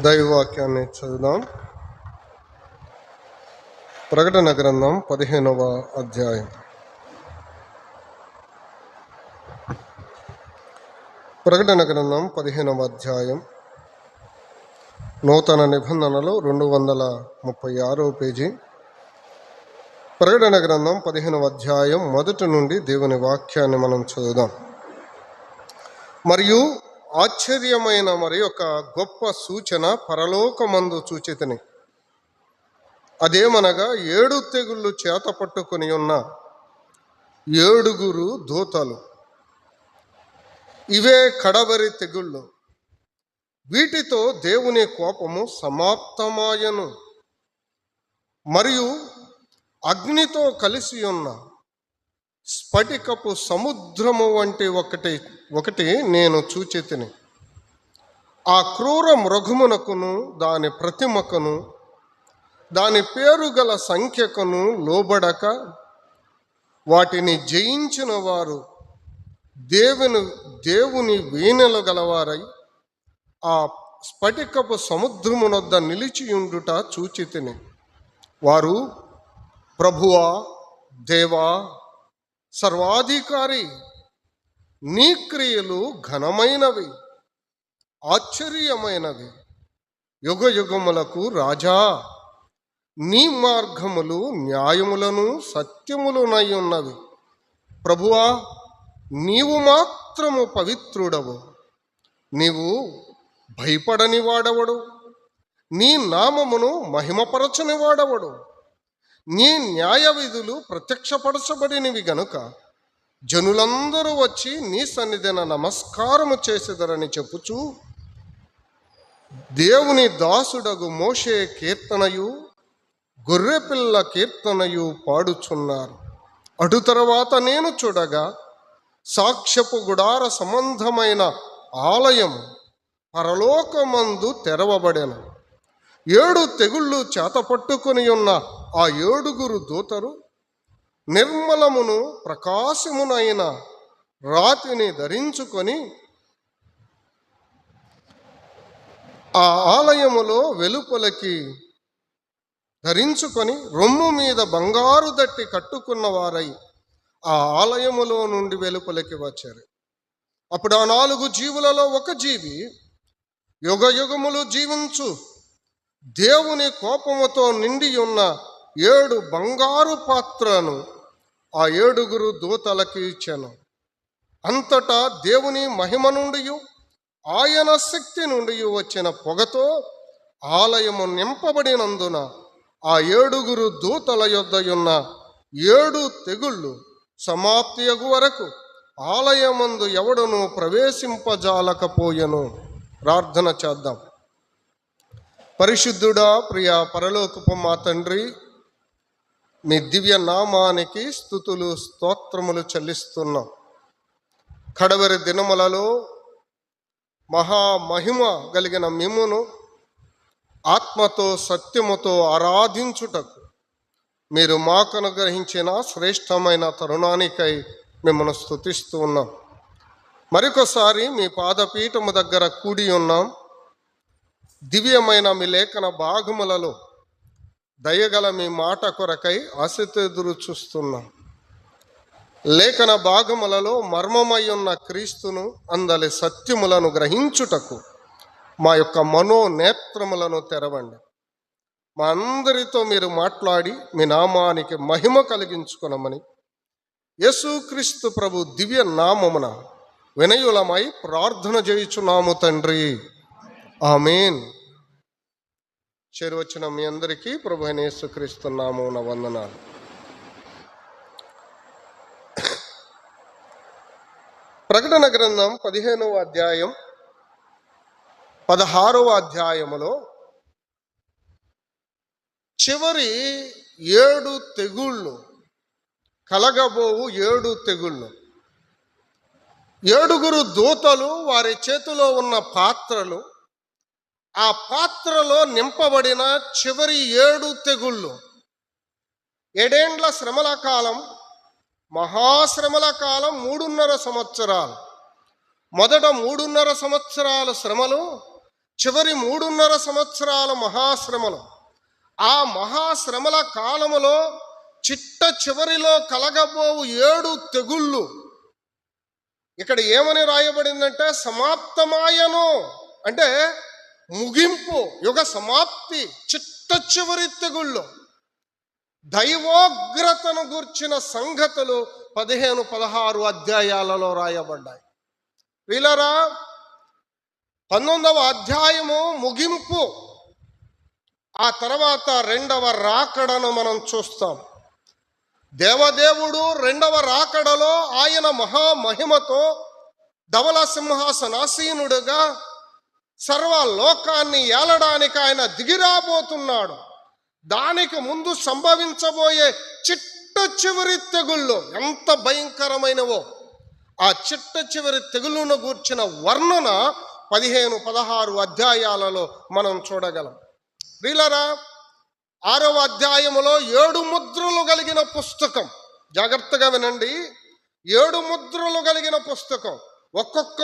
దైవవాక్యాన్ని చదువుదాం. ప్రకటన గ్రంథం 15వ అధ్యాయం. ప్రకటన గ్రంథం 15వ అధ్యాయం నూతన నిబంధనలో 236వ పేజీ. ప్రకటన గ్రంథం 15వ అధ్యాయం మొదటి నుండి దేవుని వాక్యాన్ని మనం చదువుదాం. మరియు ఆశ్చర్యమైన మరి ఒక గొప్ప సూచన పరలోకమందు చూచితిని. అదేమనగా 7 తెగుళ్ళు చేత పట్టుకొని ఉన్న 7 దూతలు. ఇవే కడవరి తెగుళ్ళు. వీటితో దేవుని కోపము సమాప్తమాయను. మరియు అగ్నితో కలిసి ఉన్న స్ఫటికపు సముద్రము వంటి ఒకటి నేను చూచితిని. ఆ క్రూర మృగమునకును దాని ప్రతిమకును దాని పేరు గల సంఖ్యకును లోబడక వాటిని జయించిన వారు దేవుని వీణెలు గలవారై ఆ స్ఫటికపు సముద్రమునొద్ద నిలిచియుండుట చూచితిని. వారు, ప్రభువా, దేవా, సర్వాధికారి, నీ క్రియలు ఘనమైనవి, ఆశ్చర్యమైనవి, యుగయుగములకు రాజా, నీ మార్గములు న్యాయములను సత్యములునై ఉన్నవి. ప్రభువా, నీవు మాత్రము పవిత్రుడవు. నీవు భయపడని వాడవడు, నీ నామమును మహిమపరచని వాడవడు. నీ న్యాయ విధులు ప్రత్యక్షపరచబడినవి గనుక జనులందరూ వచ్చి నీ సన్నిధిన నమస్కారము చేసేదరని చెప్పుచూ దేవుని దాసుడగు మోషే కీర్తనయు గొర్రెపిల్ల కీర్తనయు పాడుచున్నారు. అటు తర్వాత నేను చూడగా సాక్ష్యపు గుడార సంబంధమైన ఆలయము పరలోకమందు తెరవబడెను. 7 తెగుళ్ళు చేతపట్టుకొని ఉన్న ఆ 7 దూతలు నిర్మలమును ప్రకాశమునైన రాతిని ధరించుకొని ఆ ఆలయములో వెలుపలికి ధరించుకొని రొమ్ము మీద బంగారు దట్టి కట్టుకున్న వారై ఆ ఆలయములో నుండి వెలుపలికి వచ్చారు. అప్పుడు ఆ 4 జీవులలో ఒక జీవి యుగయుగములు జీవించు దేవుని కోపముతో నిండి ఉన్న 7 బంగారు పాత్రలను ఆ 7 దూతలకి ఇచ్చాను. అంతటా దేవుని మహిమ నుండి ఆయన శక్తి నుండి వచ్చిన పొగతో ఆలయము నింపబడినందున ఆ 7 దూతల యొద్ద ఉన్న 7 తెగుళ్ళు సమాప్తియగు వరకు ఆలయమందు ఎవడును ప్రవేశింపజాలకపోయెను. ప్రార్థన చేద్దాం. పరిశుద్ధుడా, ప్రియ పరలోకపు మా తండ్రి, మీ దివ్య నామానికి స్తుతులు స్తోత్రములు చెల్లిస్తున్నాం. కడవరి దినములలో మహామహిమ కలిగిన మిమ్మును ఆత్మతో సత్యముతో ఆరాధించుటకు మీరు మాకు అనుగ్రహించిన శ్రేష్టమైన తరుణానికై మిమ్మల్ని స్తుతిస్తూ ఉన్నాం. మరొకసారి మీ పాదపీఠము దగ్గర కూడి ఉన్నాం. దివ్యమైన మీ లేఖన భాగములలో దయగల మీ మాట కొరకై ఆసక్తి ఎదురు చూస్తున్నాం. లేఖన భాగములలో మర్మమై ఉన్న క్రీస్తును అందలి సత్యములను గ్రహించుటకు మా యొక్క మనోనేత్రములను తెరవండి. మా అందరితో మీరు మాట్లాడి మీ నామానికి మహిమ కలిగించుకొనమని యేసుక్రీస్తు ప్రభు దివ్య నామమున వినయులమై ప్రార్థన చేయుచున్నాము తండ్రి, ఆమేన్. చేరువచ్చిన మీ అందరికీ ప్రభు అయిన యేసుక్రీస్తు నామమున వందనాలు. ప్రకటన గ్రంథం 15వ అధ్యాయం 16వ అధ్యాయములో చివరి 7 తెగుళ్ళు కలగబోవు 7 తెగుళ్ళు. 7 దూతలు వారి చేతిలో ఉన్న పాత్రలు, ఆ పాత్రలో నింపబడిన చివరి 7 తెగుళ్ళు. 7 ఏండ్ల శ్రమల కాలం, మహాశ్రమల కాలం 3.5 సంవత్సరాలు. మొదట 3.5 సంవత్సరాల శ్రమలు, చివరి 3.5 సంవత్సరాల మహాశ్రమలు. ఆ మహాశ్రమల కాలములో చిట్ట చివరిలో కలగబోవు 7 తెగుళ్ళు. ఇక్కడ ఏమని రాయబడిందంటే సమాప్తమాయను, అంటే ముగింపు, యుగ సమాప్తి, చిట్ట చివరి తెగుళ్ళు. దైవోగ్రతను గూర్చిన సంగతులు 15-16 అధ్యాయాలలో రాయబడ్డాయి. వీళ్ళరా 19వ అధ్యాయము ముగింపు. ఆ తర్వాత 2వ రాకడను మనం చూస్తాం. దేవదేవుడు 2వ రాకడలో ఆయన మహామహిమతో ధవల సింహాసనాసీనుడుగా సర్వలోకాన్ని ఏలడానికి ఆయన దిగిరాబోతున్నాడు. దానికి ముందు సంభవించబోయే చిట్ట చివరి తెగుళ్ళు ఎంత భయంకరమైనవో ఆ చిట్ట చివరి తెగుళ్ళను గూర్చిన వర్ణన 15-16 అధ్యాయాలలో మనం చూడగలం. ప్రియులారా, 6వ అధ్యాయములో 7 ముద్రలు కలిగిన పుస్తకం. జాగ్రత్తగా వినండి. 7 ముద్రలు కలిగిన పుస్తకం. ఒక్కొక్క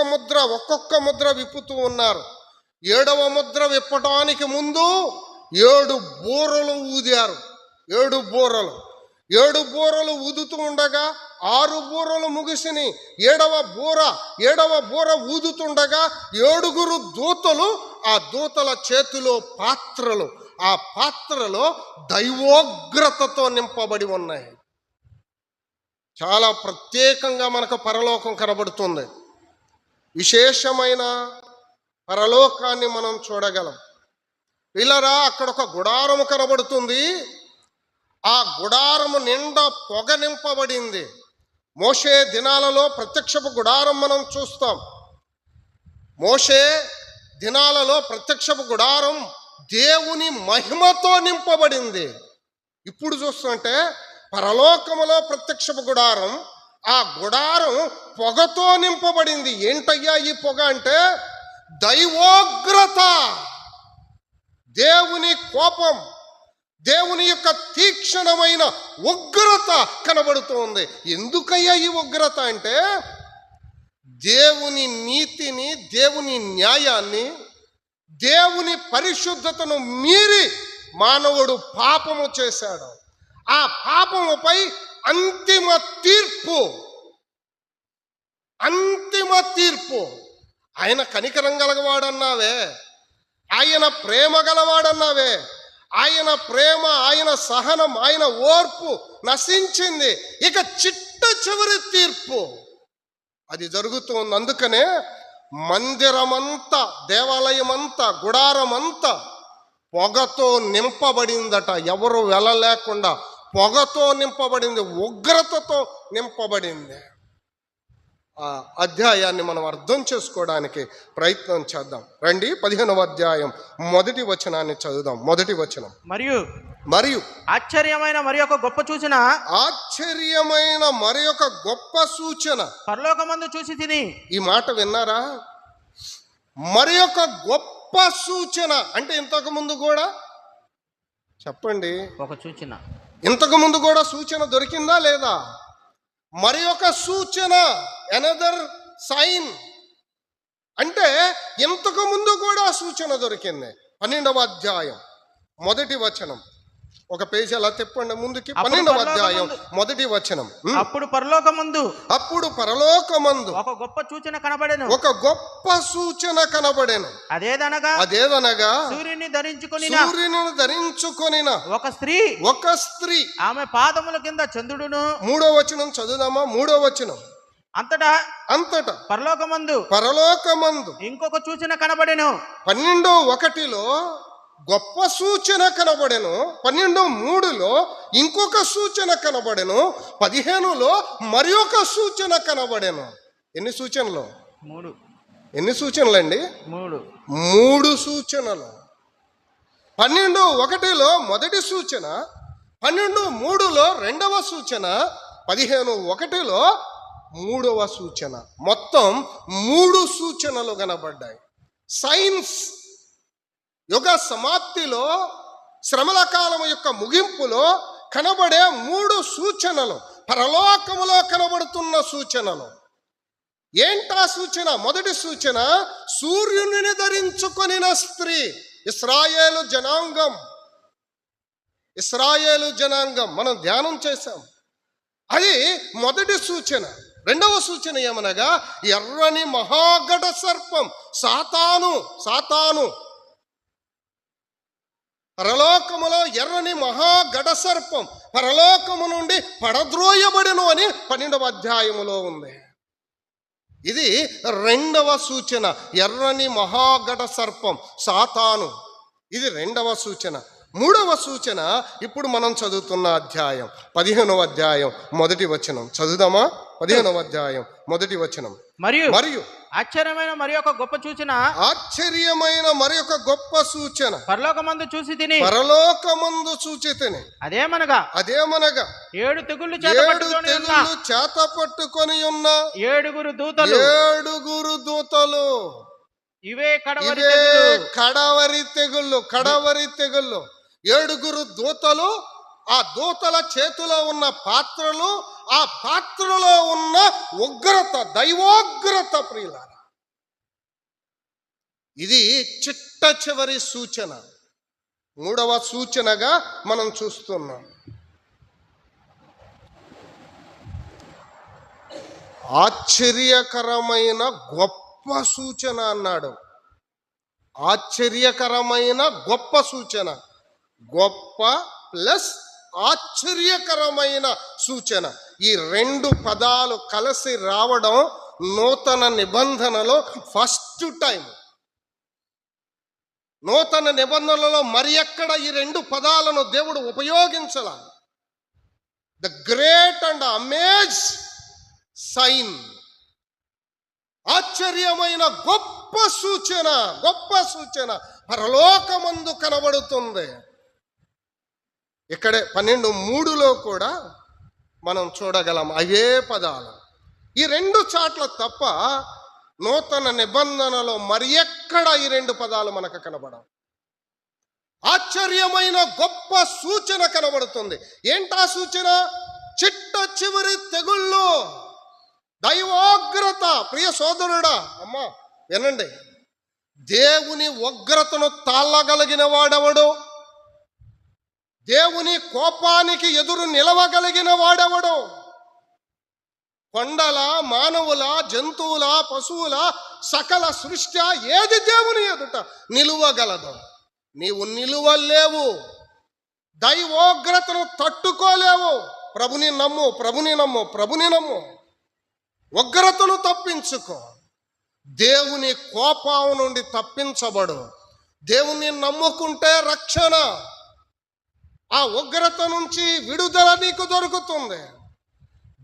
ముద్ర విప్పుతూ ఉన్నారు. 7వ ముద్ర విప్పటానికి ముందు 7 బూరలు ఊదారు. 7 బూరలు ఊదుతూ ఉండగా 6 బూరలు ముగిసిని. 7వ బూర ఊదుతుండగా 7 దూతలు, ఆ దూతల చేతిలో పాత్రలు, ఆ పాత్రలో దైవోగ్రతతో నింపబడి ఉన్నాయి. చాలా ప్రత్యేకంగా మనకు పరలోకం కనబడుతుంది. విశేషమైన పరలోకాన్ని మనం చూడగలం. పిల్లరా, అక్కడ ఒక గుడారము కనబడుతుంది. ఆ గుడారము నిండా పొగ నింపబడింది. మోషే దినాలలో ప్రత్యక్షపు గుడారం మనం చూస్తాం. మోషే దినాలలో ప్రత్యక్షపు గుడారం దేవుని మహిమతో నింపబడింది. ఇప్పుడు చూస్తుంటే పరలోకములో ప్రత్యక్షపు గుడారం, ఆ గుడారం పొగతో నింపబడింది. ఏంటయ్యా ఈ పొగ అంటే దైవోగ్రత, దేవుని కోపం, దేవుని యొక్క తీక్షణమైన ఉగ్రత కనబడుతోంది. ఎందుకయ్యా ఈ ఉగ్రత అంటే దేవుని నీతిని, దేవుని న్యాయాన్ని, దేవుని పరిశుద్ధతను మీరి మానవుడు పాపము చేశాడు. ఆ పాపముపై అంతిమ తీర్పు. ఆయన కనికరం గలవాడన్నావే, ఆయన ప్రేమ గలవాడన్నావే. ఆయన ప్రేమ, ఆయన సహనం, ఆయన ఓర్పు నశించింది. ఇక చిట్ట చివరి తీర్పు అది జరుగుతుంది. అందుకనే మందిరమంతా, దేవాలయమంతా, గుడారమంతా పొగతో నింపబడిందట. ఎవరు వెళ్ళలేకుండా పొగతో నింపబడింది, ఉగ్రతతో నింపబడింది. ఆ అధ్యాయాన్ని మనం అర్థం చేసుకోవడానికి ప్రయత్నం చేద్దాం. రండి, 15వ అధ్యాయం 1వ వచనాన్ని చదువుదాం. 1వ వచనం. మరియు ఆశ్చర్యమైన మరి ఒక గొప్ప సూచన పరలోకమందు చూసి తిని. ఈ మాట విన్నారా? మరి ఒక గొప్ప సూచన అంటే ఇంతకు ముందు కూడా చెప్పండి, ఒక సూచన ఇంతకు ముందు కూడా సూచన దొరికిందా లేదా? మరి ఒక సూచన, అనదర్ సైన్, అంటే ఇంతకు ముందు కూడా సూచన దొరికింది. 12వ అధ్యాయం 1వ వచనం. ఒక పేజీ అలా తిప్పండి ముందుకి. 12వ అధ్యాయం 1వ వచనం. అప్పుడు పరలోకమందు ఒక గొప్ప సూచన కనబడెను. అదేదనగా సూర్యుని ధరించుకొనిన ఒక స్త్రీ ఆమె పాదముల కింద చంద్రుడును. 3వ వచనం చదువుదామా? 3వ వచనం. అంతటా పరలోకమందు ఇంకొక సూచన కనబడెను. 12:1 గొప్ప సూచన కనబడెను. 12:3 ఇంకొక సూచన కనబడెను. 15లో మరి ఒక సూచన కనబడెను. ఎన్ని సూచనలు? 3. ఎన్ని సూచనలండి? 3 సూచనలు. 12:1 మొదటి సూచన, 12:3 రెండవ సూచన, 15:1 3వ సూచన. మొత్తం 3 సూచనలు కనబడ్డాయి. సైన్స్ యుగ సమాప్తిలో, శ్రమల కాలం యొక్క ముగింపులో కనబడే 3 సూచనలు, పరలోకములో కనబడుతున్న సూచనలు. ఏంటా సూచన? మొదటి సూచన, సూర్యుని ధరించుకొనిన స్త్రీ. ఇశ్రాయేలు జనాంగం, ఇశ్రాయేలు జనాంగం మనం ధ్యానం చేశాం. అది మొదటి సూచన. రెండవ సూచన ఏమనగా, ఎర్రని మహాగడ సర్పం, సాతాను పరలోకములో ఎర్రని మహాగడ సర్పం పరలోకము నుండి పడద్రోయబడెను అని 12వ అధ్యాయములో ఉంది. ఇది రెండవ సూచన, ఎర్రని మహాగడ సర్పం సాతాను. ఇది రెండవ సూచన. మూడవ సూచన ఇప్పుడు మనం చదువుతున్న అధ్యాయం 15వ అధ్యాయం మొదటి వచనం చదువుదామా? 15వ అధ్యాయం మొదటి వచనం. మరియు ఆశ్చర్యమైన మరి ఒక గొప్ప సూచన, ఆశ్చర్యమైన మరి ఒక గొప్ప సూచన పరలోకమందు చూసి తిని. అదేమనగా 7 తెగుళ్ళు చేత పట్టుకొని ఉన్న 7 దూతలు. ఇవే కడవరి తెగుళ్ళు. 7 దూతలు. ఆ దూతల చేతిలో ఉన్న పాత్రలు, ఆ పాత్రలో ఉన్న ఉగ్రత, దైవోగ్రత ప్రియులారా. ఇది చిట్ట చివరి సూచన, మూడవ సూచనగా మనం చూస్తున్నాం. ఆశ్చర్యకరమైన గొప్ప సూచన అన్నాడు. ఆశ్చర్యకరమైన గొప్ప సూచన. గొప్ప ప్లస్ ఆశ్చర్యకరమైన సూచన. ఈ 2 పదాలు కలిసి రావడం నూతన నిబంధనలో ఫస్ట్ టైం. నూతన నిబంధనలలో మరి ఎక్కడ ఈ 2 పదాలను దేవుడు ఉపయోగించాల. The great and amaze sign. ఆశ్చర్యమైన గొప్ప సూచన పరలోకమందు కనబడుతుంది. ఇక్కడే 12:3లో కూడా మనం చూడగలం అవే పదాలు. ఈ 2 చాట్ల తప్ప నూతన నిబంధనలో మరి ఎక్కడ ఈ 2 పదాలు మనకు కనబడవు. ఆశ్చర్యమైన గొప్ప సూచన కనబడుతుంది. ఏంటా సూచన? చిట్ట చివరి తెగుళ్ళు, దైవోగ్రత. ప్రియ సోదరుడా, అమ్మా వినండి, దేవుని ఉగ్రతను తాళగలిగిన వాడెవడు? దేవుని కోపానికి ఎదురు నిలవగలిగిన వాడెవడు? కొండల, మానవుల, జంతువుల, పశువుల సకల సృష్టి ఏది దేవుని ఎదుట నిలువగలదు? నీవు నిలువలేవు. దైవోగ్రతను తట్టుకోలేవు. ప్రభుని నమ్ము. ఉగ్రతను తప్పించుకో. దేవుని కోపం నుండి తప్పించబడు. దేవుని నమ్ముకుంటే రక్షణ. ఆ ఉగ్రత నుంచి విడుదల నీకు దొరుకుతుంది.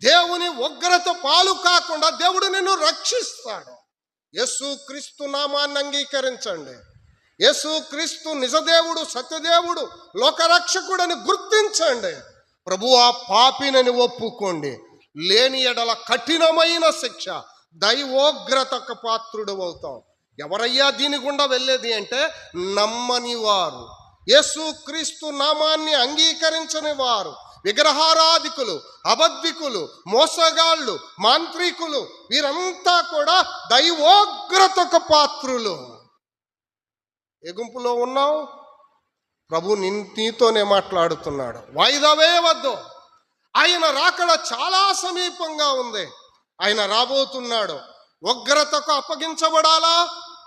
దేవుని ఉగ్రత పాలు కాకుండా దేవుడు నిన్ను రక్షిస్తాడు. యేసుక్రీస్తు నామాన్ని అంగీకరించండి. యేసుక్రీస్తు నిజదేవుడు, సత్యదేవుడు, లోకరక్షకుడని గుర్తించండి. ప్రభువా పాపినని ఒప్పుకోండి. లేని ఎడల కఠినమైన శిక్ష, దైవోగ్రతకు పాత్రుడు అవుతాం. ఎవరయ్యా దీని గుండా వెళ్ళేది అంటే నమ్మని వారు, యేసుక్రీస్తు నామాన్ని అంగీకరించని వారు, విగ్రహారాధికులు, అబద్ధికులు, మోసగాళ్ళు, మాంత్రికులు, వీరంతా కూడా దైవోగ్రతకు పాత్రులు. ఏ గుంపులో ఉన్నావు? ప్రభు నీతోనే మాట్లాడుతున్నాడు. వాయిదా వేయవద్దు. ఆయన రాకడ చాలా సమీపంగా ఉంది. ఆయన రాబోతున్నాడు. ఉగ్రతకు అప్పగించబడాలా,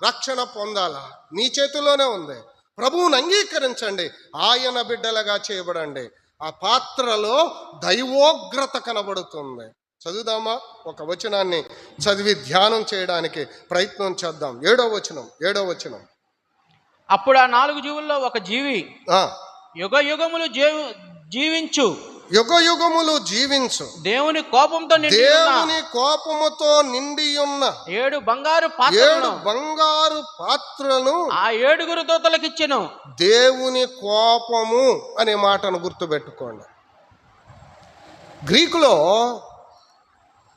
రక్షణ పొందాలా, నీ చేతిలోనే ఉంది. ప్రభువుని అంగీకరించండి, ఆయన బిడ్డలుగా చేయబడండి. ఆ పాత్రలో దైవోగ్రత కనబడుతుంది. చదువుదామా? ఒక వచనాన్ని చదివి ధ్యానం చేయడానికి ప్రయత్నం చేద్దాం. 7వ వచనం. అప్పుడు ఆ 4 జీవుల్లో ఒక జీవి యుగయుగములు జీవించు దేవుని కోపముతో నిండి ఉన్న 7 బంగారు పాత్రలను ఆ 7 దూతలకు ఇచ్చెను. దేవుని కోపము అనే మాటను గుర్తుపెట్టుకోండి. గ్రీకులో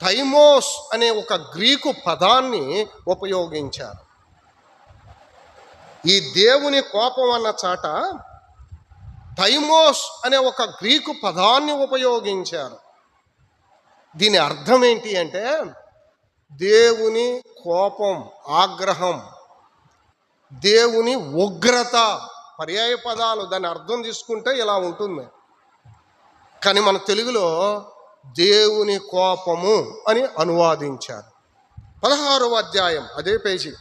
థైమోస్ అనే ఒక గ్రీకు పదాన్ని ఉపయోగించారు. ఈ దేవుని కోపం అన్న చాట థైమోస్ అనే ఒక గ్రీకు పదాన్ని ఉపయోగించారు. దీని అర్థం ఏంటి అంటే దేవుని కోపం, ఆగ్రహం, దేవుని ఉగ్రత పర్యాయ పదాలు. దాన్ని అర్థం తీసుకుంటే ఇలా ఉంటుంది. కానీ మన తెలుగులో దేవుని కోపము అని అనువాదించారు. 16వ అధ్యాయం, అదే పేజీ,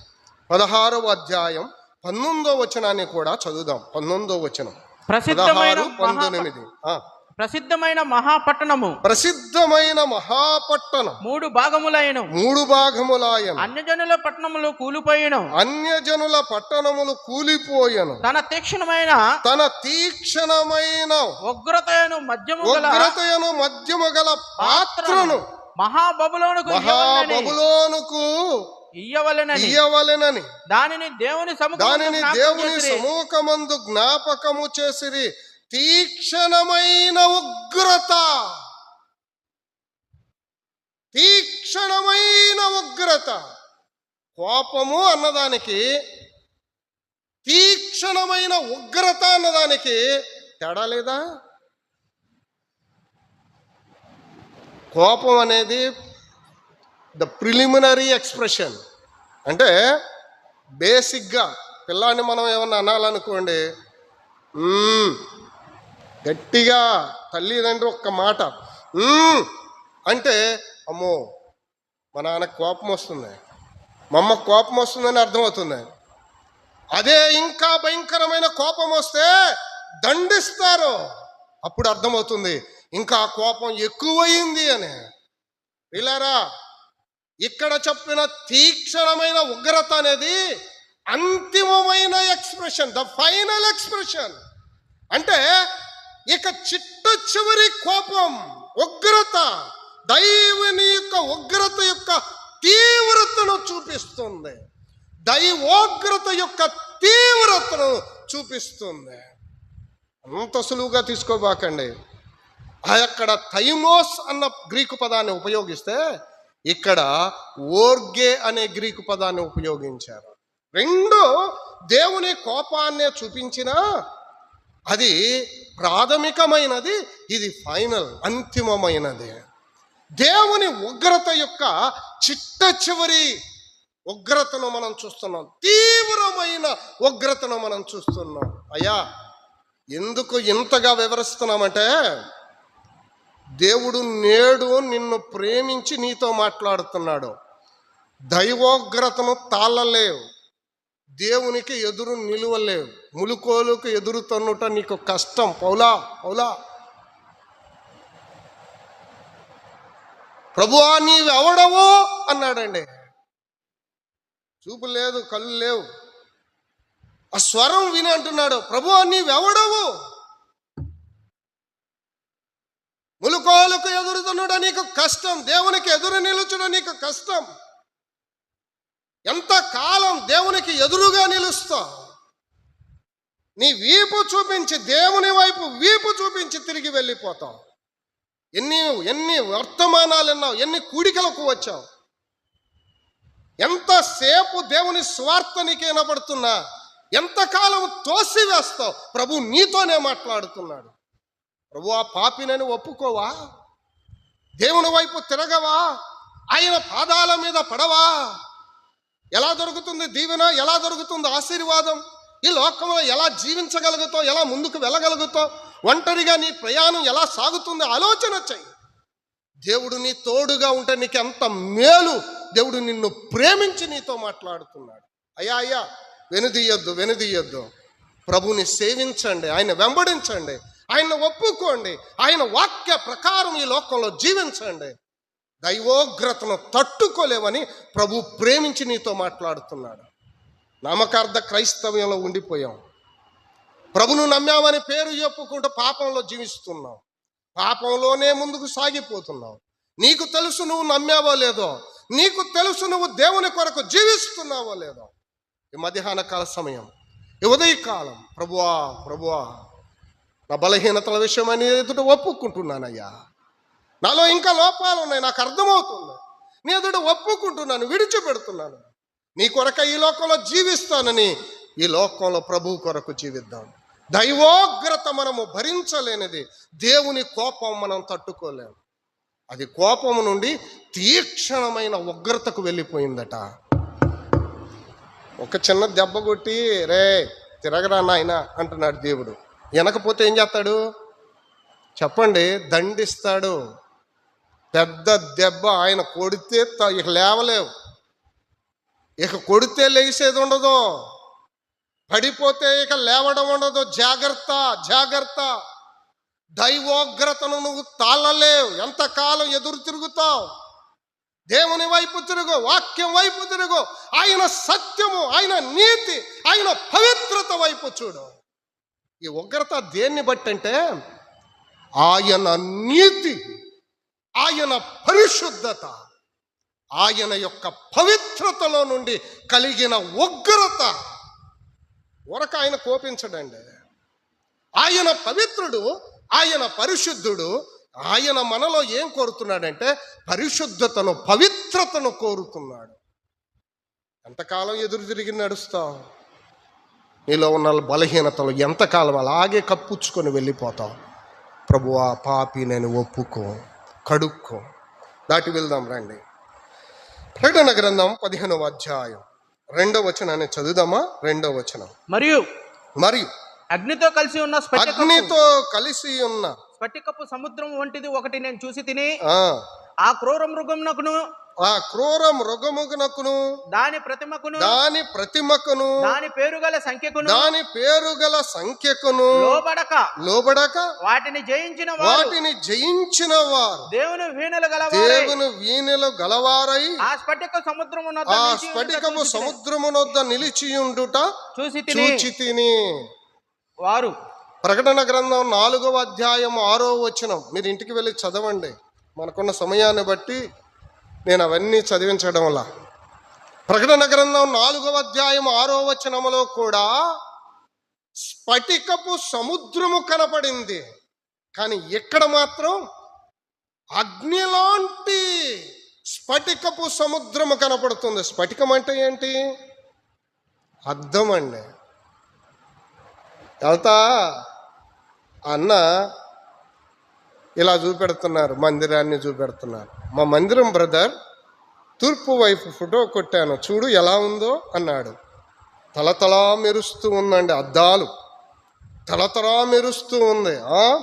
16వ అధ్యాయం 19వ వచనాన్ని కూడా చదువుదాం. 19వ వచనం, 16, 19. ప్రసిద్ధమైన మహాపట్టణము, ప్రసిద్ధమైన మహాపట్టణం 3 భాగములైన, 3 భాగములాయను. అన్యజనుల పట్టణములు కూలిపోయిన, అన్యజనుల పట్టణములు కూలిపోయెను. తన తీక్షణమైన ఉగ్రతయను మధ్యము గల పాత్రను మహాబబులోనుకు ఇయ్యవలెనని దానిని దేవుని సముఖమందు జ్ఞాపకము చేసిరి. తీక్షణమైన ఉగ్రత. కోపము అన్నదానికి, తీక్షణమైన ఉగ్రత అన్నదానికి తేడా లేదా? కోపం అనేది ద ప్రిలిమినరీ ఎక్స్ప్రెషన్. అంటే బేసిక్గా పిల్లాన్ని మనం ఏమన్నా అనాలనుకోండి, గట్టిగా తల్లిదండ్రి ఒక్క మాట అంటే, అమ్మో మా నాన్నకు కోపం వస్తుంది, మా అమ్మకు కోపం వస్తుందని అర్థమవుతుంది. అదే ఇంకా భయంకరమైన కోపం వస్తే దండిస్తారు, అప్పుడు అర్థమవుతుంది ఇంకా కోపం ఎక్కువయింది అని. ఇలారా, ఇక్కడ చెప్పిన తీక్షణమైన ఉగ్రత అనేది అంతిమమైన ఎక్స్ప్రెషన్, ద ఫైనల్ ఎక్స్ప్రెషన్. అంటే ఇక చిట్ట చివరి కోపం, ఉగ్రత, దైవుని యొక్క ఉగ్రత యొక్క తీవ్రతను చూపిస్తుంది. దైవోగ్రత యొక్క తీవ్రతను చూపిస్తుంది. అంత సులువుగా తీసుకోబాకండి. అక్కడ థైమోస్ అన్న గ్రీకు పదాన్ని ఉపయోగిస్తే ఇక్కడ ఓర్గే అనే గ్రీకు పదాన్ని ఉపయోగించారు. రెండు దేవుని కోపాన్నే చూపించినా అది ప్రాథమికమైనది, ఇది ఫైనల్, అంతిమమైనది. దేవుని ఉగ్రత యొక్క చిట్ట చివరి ఉగ్రతను మనం చూస్తున్నాం, తీవ్రమైన ఉగ్రతను మనం చూస్తున్నాం. అయ్యా, ఎందుకు ఇంతగా వివరిస్తున్నామంటే, దేవుడు నేడు నిన్ను ప్రేమించి నీతో మాట్లాడుతున్నాడు. దైవోగ్రతను తాళలేవు, దేవునికి ఎదురు నిలువలేవు, ములుకోలుకు ఎదురు తన్నుట నీకు కష్టం. పౌలా ప్రభువా నీవెవడవో అన్నాడండి. చూపు లేదు, కళ్ళు లేవు, ఆ స్వరం విని అంటున్నాడు, ప్రభువా నీవెవడవు, ములుకోలుకు ఎదురుతున్నడ నీకు కష్టం, దేవునికి ఎదురు నిలుచుట నీకు కష్టం. ఎంతకాలం దేవునికి ఎదురుగా నిలుస్తావు? నీ వీపు చూపించి, దేవుని వైపు వీపు చూపించి తిరిగి వెళ్ళిపోతావు. ఎన్ని వర్తమానాలు విన్నావు, ఎన్ని కూడికలకు వచ్చావు, ఎంతసేపు దేవుని స్వార్థ నీకు వినబడుతున్నా ఎంతకాలం తోసివేస్తావు? ప్రభు నీతోనే మాట్లాడుతున్నాడు. ప్రభు ఆ పాపినని ఒప్పుకోవా? దేవుని వైపు తిరగవా? ఆయన పాదాల మీద పడవా? ఎలా దొరుకుతుంది దీవెన? ఎలా దొరుకుతుంది ఆశీర్వాదం? ఈ లోకంలో ఎలా జీవించగలుగుతావు? ఎలా ముందుకు వెళ్ళగలుగుతావు? ఒంటరిగా నీ ప్రయాణం ఎలా సాగుతుంది? ఆలోచన చెయ్యి. దేవుడు నీ తోడుగా ఉంటే నీకు ఎంత మేలు. దేవుడు నిన్ను ప్రేమించి నీతో మాట్లాడుతున్నాడు. అయ్యా వెనుదీయొద్దు. ప్రభుని సేవించండి, ఆయన వెంబడించండి, ఆయన ఒప్పుకోండి, ఆయన వాక్య ప్రకారం ఈ లోకంలో జీవించండి. దైవోగ్రతను తట్టుకోలేవని ప్రభు ప్రేమించి నీతో మాట్లాడుతున్నాడు. నామకార్థ క్రైస్తవ్యంలో ఉండిపోయాం. ప్రభును నమ్మామని పేరు చెప్పుకుంటూ పాపంలో జీవిస్తున్నాం, పాపంలోనే ముందుకు సాగిపోతున్నావు. నీకు తెలుసు నువ్వు నమ్మావో లేదో, నీకు తెలుసు నువ్వు దేవుని కొరకు జీవిస్తున్నావో లేదో. ఈ మధ్యాహ్న కాల సమయం, ఈ ఉదయకాలం, ప్రభువా నా బలహీనతల విషయమని ఎదుట ఒప్పుకుంటున్నానయ్యా. నాలో ఇంకా లోపాలు ఉన్నాయి, నాకు అర్థమవుతుంది. నీ ఎదుట ఒప్పుకుంటున్నాను, విడిచిపెడుతున్నాను. నీ కొరక ఈ లోకంలో జీవిస్తానని, ఈ లోకంలో ప్రభు కొరకు జీవిద్దాం. దైవోగ్రత మనము భరించలేనిది, దేవుని కోపం మనం తట్టుకోలేము. అది కోపము నుండి తీక్షణమైన ఉగ్రతకు వెళ్ళిపోయిందట. ఒక చిన్న దెబ్బ కొట్టి రే తిరగరా నాయన అంటున్నాడు దేవుడు. వినకపోతే ఏం చేస్తాడు చెప్పండి? దండిస్తాడు. పెద్ద దెబ్బ ఆయన కొడితే ఇక లేవలేవు, ఇక కొడితే లేచేది ఉండదు, పడిపోతే ఇక లేవడం ఉండదు. జాగ్రత్త జాగ్రత్త. దైవోగ్రతను నువ్వు తాళలేవు. ఎంతకాలం ఎదురు తిరుగుతావు? దేవుని వైపు తిరుగు, వాక్యం వైపు తిరుగు, ఆయన సత్యము, ఆయన నీతి, ఆయన పవిత్రత వైపు చూడు. ఈ ఉగ్రత దేన్ని బట్టి అంటే ఆయన నీతి, ఆయన పరిశుద్ధత, ఆయన యొక్క పవిత్రతలో నుండి కలిగిన ఉగ్రత. ఊరక ఆయన కోపించడండి. ఆయన పవిత్రుడు, ఆయన పరిశుద్ధుడు. ఆయన మనలో ఏం కోరుతున్నాడంటే పరిశుద్ధతను, పవిత్రతను కోరుతున్నాడు. ఎంతకాలం ఎదురు తిరిగి నడుస్తావు? నీలో ఉన్న బలహీనతలు ఎంతకాలం అలాగే కప్పుచ్చుకొని వెళ్ళిపోతావు? ప్రభువా పాపి నేను ఒప్పుకో, కడుక్కో. దాటి వెళ్దాం రండి. ప్రకటన గ్రంథం 15వ అధ్యాయం 2వ వచనాన్ని చదువుదామా? 2వ వచనం. మరియు అగ్నితో కలిసి ఉన్న స్ఫటికపు సముద్రం వంటిది ఒకటి నేను చూసి తిని, ఆ క్రూర మృగమునకును దాని ప్రతిమకును దాని పేరుగల సంఖ్యకును లోబడక వాటిని జయించిన వారు దేవుని వీణులు గలవారై ఆ స్ఫటికపు సముద్రమునొద్ద నిలిచియుండుట చూచి తిని వారు. ప్రకటన గ్రంథం 4వ అధ్యాయం 6వ వచనం మీరు ఇంటికి వెళ్ళి చదవండి. మనకున్న సమయాన్ని బట్టి నేను అవన్నీ చదివించడంలా. ప్రకటన గ్రంథం 4వ అధ్యాయం 6వ వచనములో కూడా స్ఫటికపు సముద్రము కనపడింది. కానీ ఇక్కడ మాత్రం అగ్నిలాంటి స్ఫటికపు సముద్రము కనపడుతుంది. స్ఫటికం అంటే ఏంటి? అద్దం అండి. వెళ్తా అన్న ఇలా చూపెడుతున్నారు, మందిరాన్ని చూపెడుతున్నారు. మా మందిరం బ్రదర్ తూర్పు వైపు ఫోటో కొట్టాను, చూడు ఎలా ఉందో అన్నాడు. తలతలా మెరుస్తూ ఉందండి, అద్దాలు తలతలా మెరుస్తూ ఉంది.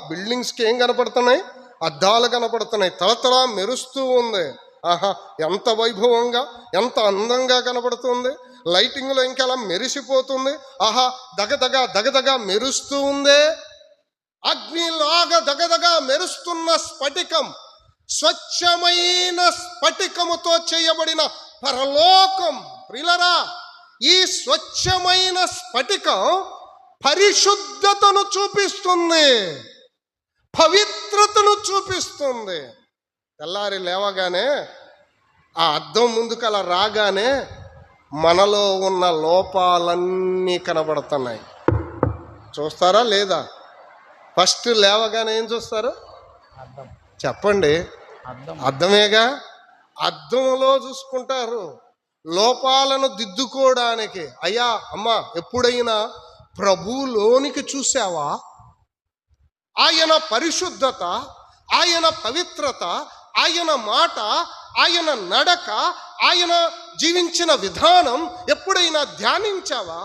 బిల్డింగ్స్కి ఏం కనపడుతున్నాయి? అద్దాలు కనపడుతున్నాయి. తలతలా మెరుస్తూ ఉంది. ఆహా, ఎంత వైభవంగా, ఎంత అందంగా కనపడుతుంది. లైటింగ్లో ఇంకెలా మెరిసిపోతుంది. ఆహా, దగదగా మెరుస్తూ ఉందే. అగ్నిలాగా దగదగా మెరుస్తున్న స్ఫటికం, స్వచ్ఛమైన స్ఫటికముతో చేయబడిన పరలోకం. ప్రియులరా, ఈ స్వచ్ఛమైన స్ఫటికం పరిశుద్ధతను చూపిస్తుంది, పవిత్రతను చూపిస్తుంది. తెల్లారి లేవగానే ఆ అద్దం ముందుకు అలా రాగానే మనలో ఉన్న లోపాలన్నీ కనబడుతున్నాయి. చూస్తారా లేదా? ఫస్ట్ లేవగానే ఏం చూస్తారు? చెప్పండి. అద్దమేగా. అద్దంలో చూసుకుంటారు లోపాలను దిద్దుకోవడానికి. అయ్యా అమ్మా, ఎప్పుడైనా ప్రభువులోనికి చూసావా? ఆయన పరిశుద్ధత, ఆయన పవిత్రత, ఆయన మాట, ఆయన నడక, ఆయన జీవించిన విధానం ఎప్పుడైనా ధ్యానించావా?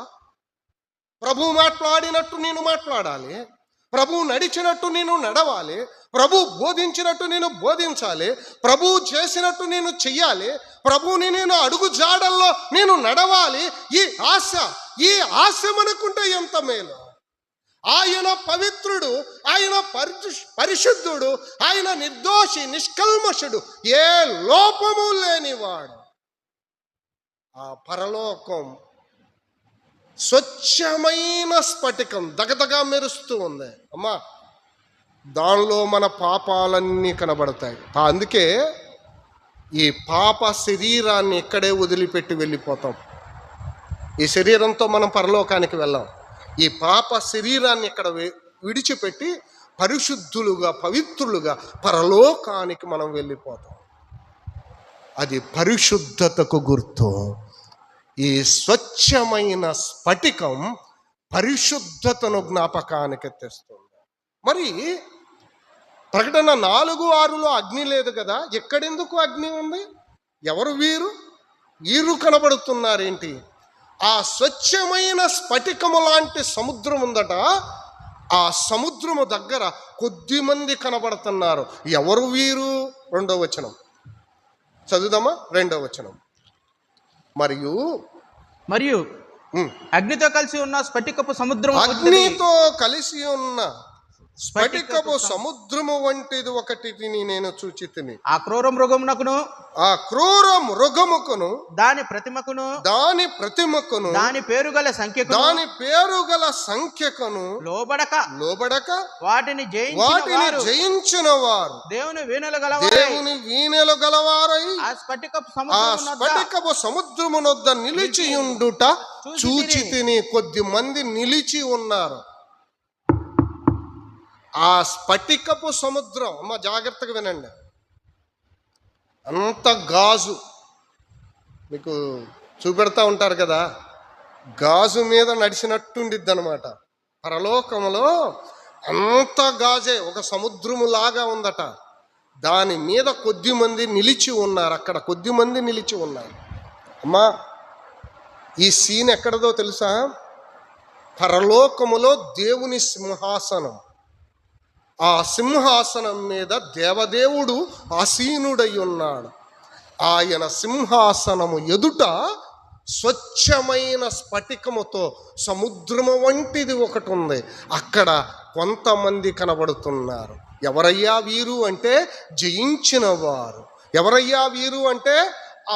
ప్రభు మాట్లాడినట్టు నేను మాట్లాడాలి, ప్రభు నడిచినట్టు నేను నడవాలి, ప్రభు బోధించినట్టు నేను బోధించాలి, ప్రభు చేసినట్టు నేను చెయ్యాలి, ప్రభుని నేను అడుగు జాడల్లో నేను నడవాలి. ఈ ఆశ మనకుంటే ఎంత మేలు. ఆయన పవిత్రుడు, ఆయన పరిశుద్ధుడు, ఆయన నిర్దోషి, నిష్కల్మషుడు, ఏ లోపము లేనివాడు. ఆ పరలోకం స్వచ్ఛమైన స్ఫటికం దగదగా మెరుస్తూ ఉంది. అమ్మా, దానిలో మన పాపాలన్నీ కనబడతాయి. అందుకే ఈ పాప శరీరాన్ని ఇక్కడే వదిలిపెట్టి వెళ్ళిపోతాం. ఈ శరీరంతో మనం పరలోకానికి వెళ్ళాం. ఈ పాప శరీరాన్ని ఇక్కడ విడిచిపెట్టి పరిశుద్ధులుగా, పవిత్రులుగా పరలోకానికి మనం వెళ్ళిపోతాం. అది పరిశుద్ధతకు గుర్తు. ఈ స్వచ్ఛమైన స్ఫటికం పరిశుద్ధతను జ్ఞాపకానికి తెస్తుంది. మరి ప్రకటన 4:6లో అగ్ని లేదు కదా, ఎక్కడెందుకు అగ్ని ఉంది? ఎవరు వీరు? వీరు కనబడుతున్నారేంటి? ఆ స్వచ్ఛమైన స్ఫటికము లాంటి సముద్రం ఉందట. ఆ సముద్రము దగ్గర కొద్ది మంది కనబడుతున్నారు. ఎవరు వీరు? 2వ వచనం చదువుదామా? 2వ వచనం. మరియు అగ్నితో కలిసి ఉన్న స్ఫటికపు సముద్రము, అగ్నితో కలిసి ఉన్న స్ఫటికపు సముద్రము వంటిది ఒకటిని నేను చూచితిని. ఆ క్రూర మృగమునకును, ఆ క్రూర మృగముకును, దాని ప్రతిమకును, దాని పేరుగల సంఖ్యకును లోబడక వాటిని జయించిన వారు దేవుని వీణలు గలవారై ఆ స్ఫటికపు సముద్రమునొద్ద నిలిచియుండుట చూచితిని. కొద్ది మంది నిలిచి ఉన్నారు. ఆ స్ఫటికపు సముద్రం, అమ్మ జాగ్రత్తగా వినండి, అంత గాజు మీకు చూపెడతా ఉంటారు కదా, గాజు మీద నడిచినట్టుండిద్ది అనమాట. పరలోకములో అంత గాజే ఒక సముద్రము లాగా ఉందట. దాని మీద కొద్ది మంది నిలిచి ఉన్నారు. అక్కడ కొద్ది మంది నిలిచి ఉన్నారు. అమ్మా, ఈ సీన్ ఎక్కడదో తెలుసా? పరలోకములో దేవుని సింహాసనం. ఆ సింహాసనం మీద దేవదేవుడు ఆసీనుడై ఉన్నాడు. ఆయన సింహాసనము ఎదుట స్వచ్ఛమైన స్ఫటికముతో సముద్రము వంటిది ఒకటి ఉంది. అక్కడ కొంతమంది కనబడుతున్నారు. ఎవరయ్యా వీరు అంటే జయించిన వారు. ఎవరయ్యా వీరు అంటే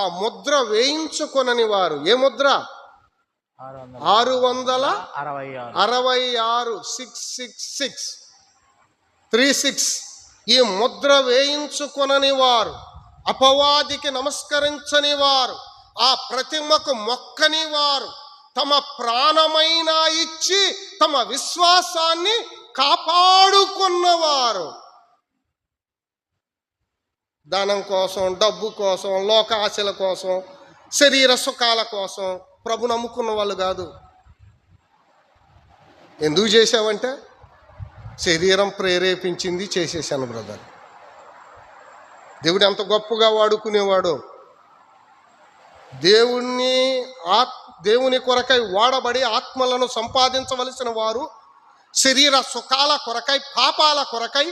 ఆ ముద్ర వేయించుకొనని వారు. ఏ ముద్ర? 666 666 ఈ ముద్ర వేయించుకొనని వారు, అపవాదికి నమస్కరించని వారు, ఆ ప్రతిమకు మొక్కని వారు, తమ ప్రాణమైన ఇచ్చి తమ విశ్వాసాన్ని కాపాడుకున్నవారు. ధనం కోసం, డబ్బు కోసం, లోక ఆశల కోసం, శరీర సుఖాల కోసం ప్రభు నమ్ముకున్న వాళ్ళు కాదు. ఎందుకు చేశావంటే శరీరం ప్రేరేపించింది, చేసేసాను బ్రదర్. దేవుడు ఎంత గొప్పగా వాడుకునేవాడు. దేవుని కొరకై వాడబడి ఆత్మలను సంపాదించవలసిన వారు శరీర సుఖాల కొరకై, పాపాల కొరకై,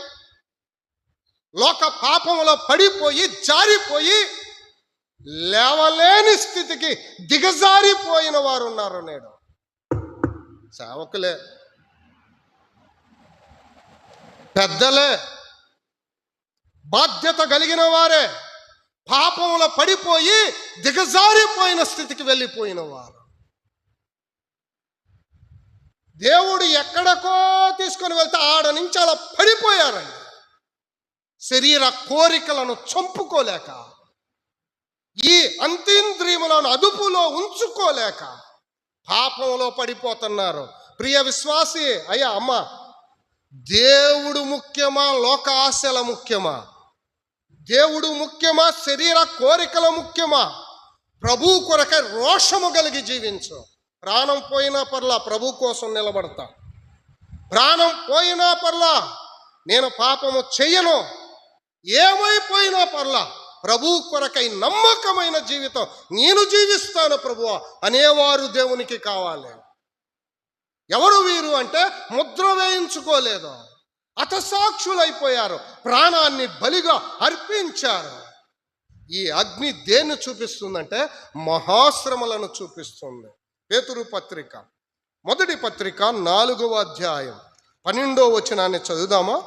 లోక పాపములో పడిపోయి జారిపోయి లేవలేని స్థితికి దిగజారిపోయిన వారు ఉన్నారు. నేడు సేవకులే, పెద్దలే, బాధ్యత కలిగిన వారే పాపంలో పడిపోయి దిగజారిపోయిన స్థితికి వెళ్ళిపోయిన వారు. దేవుడు ఎక్కడికో తీసుకొని వెళ్తే ఆడ నుంచి అలా పడిపోయారండి. శరీర కోరికలను చంపుకోలేక, ఈ అంతేంద్రియములను అదుపులో ఉంచుకోలేక పాపంలో పడిపోతున్నారు. ప్రియ విశ్వాసి, అయ్యా అమ్మ, దేవుడు ముఖ్యమా, లోక ఆశల ముఖ్యమా? దేవుడు ముఖ్యమా, శరీర కోరికల ముఖ్యమా? ప్రభు కొరకై రోషము కలిగి జీవించు. ప్రాణం పోయినా పర్లా ప్రభు కోసం నిలబడతా. ప్రాణం పోయినా పర్లా నేను పాపము చెయ్యను, ఏమైపోయినా పర్లా ప్రభు కొరకై నమ్మకమైన జీవితం నేను జీవిస్తాను ప్రభువా అనేవారు దేవునికి కావాలి. ఎవరు వీరు అంటే ముద్ర వేయించుకోలేదు, హతసాక్షులైపోయారు, ప్రాణాన్ని బలిగా అర్పించారు. ఈ అగ్ని దేన్ని చూపిస్తుందంటే మహాశ్రమలను చూపిస్తుంది. పేతురు పత్రిక, మొదటి పత్రిక 4వ అధ్యాయం 12వ వచనాన్ని చదువుదామా?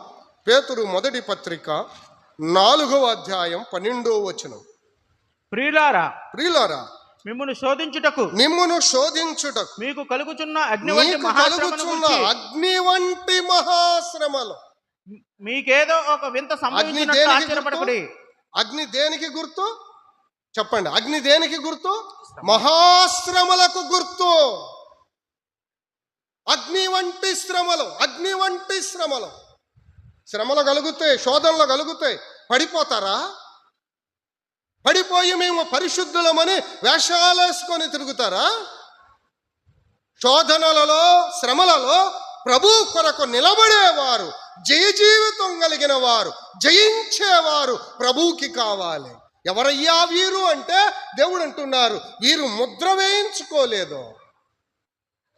పేతురు మొదటి పత్రిక 4వ అధ్యాయం 12వ వచనం. ప్రియులారా, మిమ్మును శోధించుటకు మీకు కలుగుచున్న అగ్ని వంటి మహాశ్రమలు. మీకేదో ఒక వింత సంభవించినట్లు ఆశ్చర్యపడకుడి. అగ్ని దేనికి గుర్తు చెప్పండి? అగ్ని దేనికి గుర్తు? మహాశ్రమలకు గుర్తు. అగ్ని వంటి శ్రమలు కలుగుతాయి, శోధనలు కలుగుతాయి. పడిపోతారా? పడిపోయి మేము పరిశుద్ధులమని వేషాలేసుకొని తిరుగుతారా? శోధనలలో, శ్రమలలో ప్రభు కొరకు నిలబడేవారు, జయ జీవితం కలిగిన వారు, జయించేవారు ప్రభువుకి కావాలి. ఎవరయ్యా వీరు అంటే దేవుడు అంటున్నారు, వీరు ముద్ర వేయించుకోలేదు,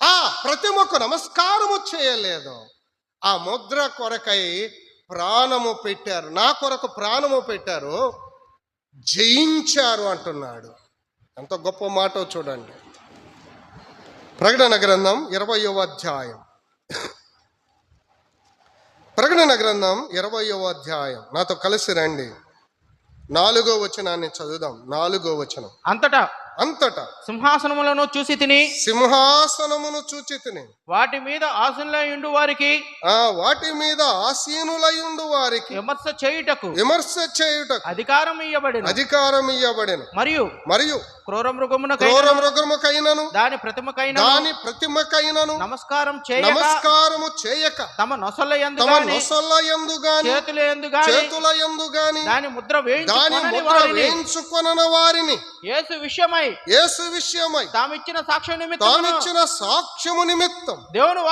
ఆ ప్రతిమకు నమస్కారము చేయలేదు, ఆ ముద్ర కొరకై ప్రాణము పెట్టారు, నా కొరకు ప్రాణము పెట్టారు, జయించారు అంటున్నాడు. ఎంత గొప్ప మాట చూడండి. ప్రకటన గ్రంథం 20వ అధ్యాయం, ప్రకటన గ్రంథం 20వ అధ్యాయం, నాతో కలిసి రండి. 4వ వచనాన్ని చదువుదాం. 4వ వచనం. అంతటా సింహాసనములను చూసి తిని, సింహాసనమును చూచి తిని, వాటి మీద ఆసీనులై ఉండు వారికి, వాటి మీద ఆసీనులై ఉండు వారికి విమర్శ చేయుటకు అధికారం ఇయ్యబడెను. మరియు క్రూర మృగమునకైనను దాని ప్రతిమకైనను నమస్కారము చేయక తమ నొసల యందు గాని చేతుల యందు గాని దాని ముద్ర వేయించుకొనని వారిని యేసు విషయమై తామిచ్చిన సాక్ష్యము నిమిత్తం దేవుని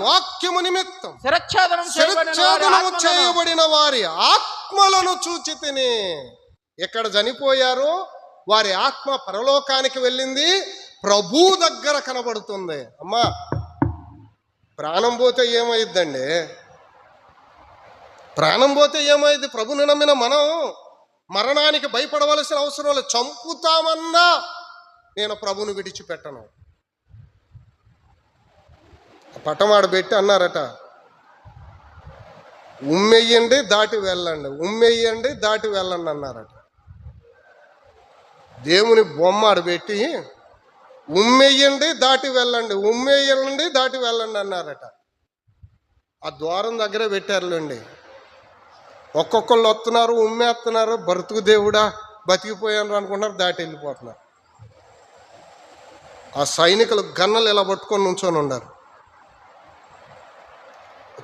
వాక్యము నిమిత్తం శిరచ్ఛేదనము చేయబడిన వారి ఆత్మలను చూచి తిని. ఎక్కడ చనిపోయారో వారి ఆత్మ పరలోకానికి వెళ్ళింది, ప్రభు దగ్గర కనబడుతుంది. అమ్మా, ప్రాణం పోతే ఏమైద్దండి? ప్రాణం పోతే ఏమైంది? ప్రభుని నమ్మిన మనం మరణానికి భయపడవలసిన అవసరం లేదు. చంపుతామన్నా నేను ప్రభుని విడిచిపెట్టను. పటమాడ పెట్టి అన్నారట, ఉమ్మెయ్యండి దాటి వెళ్ళండి, ఉమ్మెయ్యండి దాటి వెళ్ళండి అన్నారట. దేవుని బొమ్మ ఆడబెట్టి ఉమ్మెయ్యండి దాటి వెళ్ళండి, ఉమ్మెయ్యండి దాటి వెళ్ళండి అన్నారట. ఆ ద్వారం దగ్గర పెట్టారులేండి. ఒక్కొక్కళ్ళు వస్తున్నారు, ఉమ్మేస్తున్నారు, బ్రతుకు దేవుడా బతికిపోయాను అనుకుంటున్నారు, దాటి వెళ్ళిపోతున్నారు. ఆ సైనికులు గన్నలు ఇలా పట్టుకొని నుంచొని ఉన్నారు.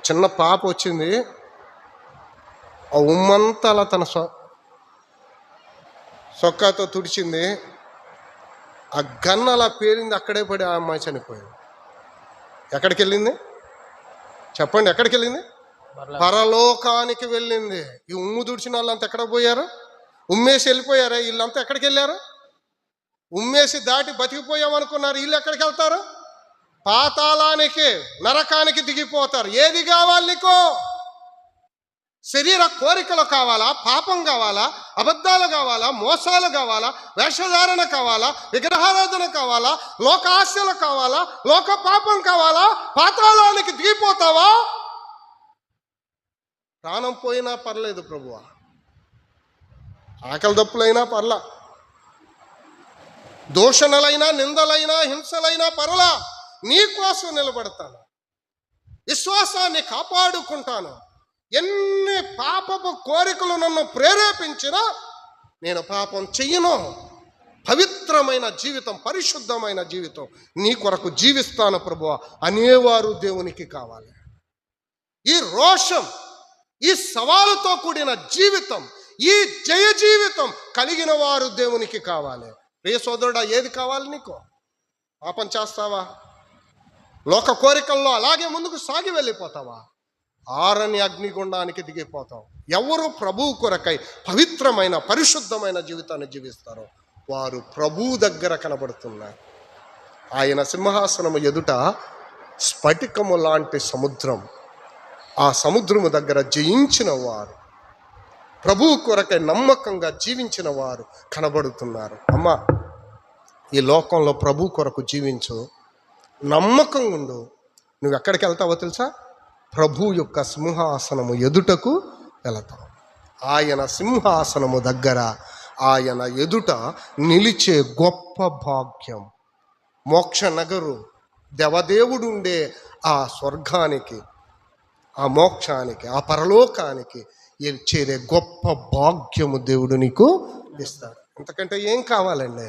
చిన్న పాప వచ్చింది, ఆ ఉమ్మంతా అలా తన సొక్కాతో తుడిచింది, ఆ గన్న అలా పేరింది, అక్కడే పడి ఆ అమ్మాయి చనిపోయింది. ఎక్కడికి వెళ్ళింది చెప్పండి? ఎక్కడికి వెళ్ళింది? పరలోకానికి వెళ్ళింది. ఈ ఉమ్ము తుడిచిన వాళ్ళంతా ఎక్కడ పోయారు? ఉమ్మేసి వెళ్ళిపోయారా? వీళ్ళంతా ఎక్కడికి వెళ్ళారు? ఉమ్మేసి దాటి బతికిపోయామనుకున్నారు. వీళ్ళు ఎక్కడికి వెళ్తారు? పాతాళానికి, నరకానికి దిగిపోతారు. ఏది కావాలి నీకో? శరీర కోరికలు కావాలా? పాపం కావాలా? అబద్ధాలు కావాలా? మోసాలు కావాలా? వేషధారణ కావాలా? విగ్రహారాధన కావాలా? లోక ఆశలు కావాలా? లోక పాపం కావాలా? పాతాళానికి దిగిపోతావా? ప్రాణం పోయినా పర్లేదు ప్రభువా, ఆకలి దప్పులైనా పర్లా, దూషణలైనా, నిందలైనా, హింసలైనా పర్లా, నీ కోసం నిలబడతాను, విశ్వాసాన్ని కాపాడుకుంటాను. ఎన్ని పాపపు కోరికలు నన్ను ప్రేరేపించినా నేను పాపం చెయ్యను. పవిత్రమైన జీవితం, పరిశుద్ధమైన జీవితం నీ కొరకు జీవిస్తాను ప్రభువా అనేవారు దేవునికి కావాలి. ఈ రోషం, ఈ సవాలుతో కూడిన జీవితం, ఈ జయ జీవితం కలిగిన వారు దేవునికి కావాలి. ప్రియ సోదరుడా, ఏది కావాలి నీకు? పాపం చేస్తావా? లోక కోరికల్లో అలాగే ముందుకు సాగి వెళ్ళిపోతావా? ఆరని అగ్నిగుండానికి దిగిపోతావు. ఎవరు ప్రభువు కొరకై పవిత్రమైన పరిశుద్ధమైన జీవితాన్ని జీవిస్తారో వారు ప్రభువు దగ్గర కనబడుతున్నారు. ఆయన సింహాసనము ఎదుట స్ఫటికము లాంటి సముద్రం, ఆ సముద్రము దగ్గర జయించిన వారు, ప్రభువు కొరకై నమ్మకంగా జీవించిన వారు కనబడుతున్నారు. అమ్మా, ఈ లోకంలో ప్రభు కొరకు జీవించు, నమ్మకంగా ఉండు. నువ్వు ఎక్కడికి వెళ్తావో తెలుసా? ప్రభు యొక్క సింహాసనము ఎదుటకు వెళతావు. ఆయన సింహాసనము దగ్గర, ఆయన ఎదుట నిలిచే గొప్ప భాగ్యం, మోక్ష నగరు, దేవదేవుడు ఉండే ఆ స్వర్గానికి, ఆ మోక్షానికి, ఆ పరలోకానికి చేరే గొప్ప భాగ్యము దేవుడు నీకు ఇస్తాడు. ఇంతకంటే ఏం కావాలండి?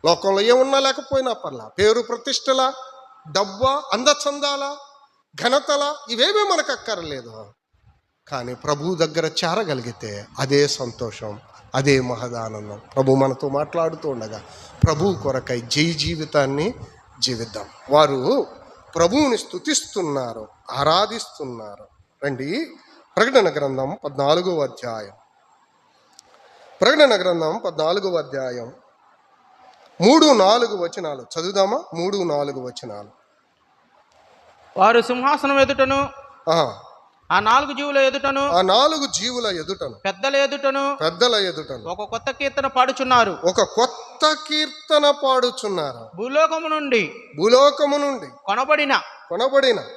లోకంలో ఏమున్నా లేకపోయినా పర్లా, పేరు ప్రతిష్టల, డబ్బా, అందచందాల, ఘనతల, ఇవేమీ మనకు అక్కర్లేదు. కానీ ప్రభు దగ్గర చేరగలిగితే అదే సంతోషం, అదే మహదానందం. ప్రభు మనతో మాట్లాడుతూ ఉండగా ప్రభు కొరకై జై జీవితాన్ని జీవిద్దాం. వారు ప్రభువుని స్తుతిస్తున్నారు, ఆరాధిస్తున్నారు. రండి, ప్రకటన గ్రంథం 14వ అధ్యాయం. ప్రకటన గ్రంథం 14వ అధ్యాయం 3-4 వచనాలు చదువుదామా? 3-4 వచనాలు. వారు సింహాసనం ఎదుటను ఆ 4 జీవుల ఎదుటను ఆ 4 జీవుల ఎదుటను పెద్దల ఎదుటను ఒక కొత్త కీర్తన పాడుచున్నారు. ఒక కొత్త కీర్తన పాడుచున్నారు. భూలోకము నుండి కొనబడిన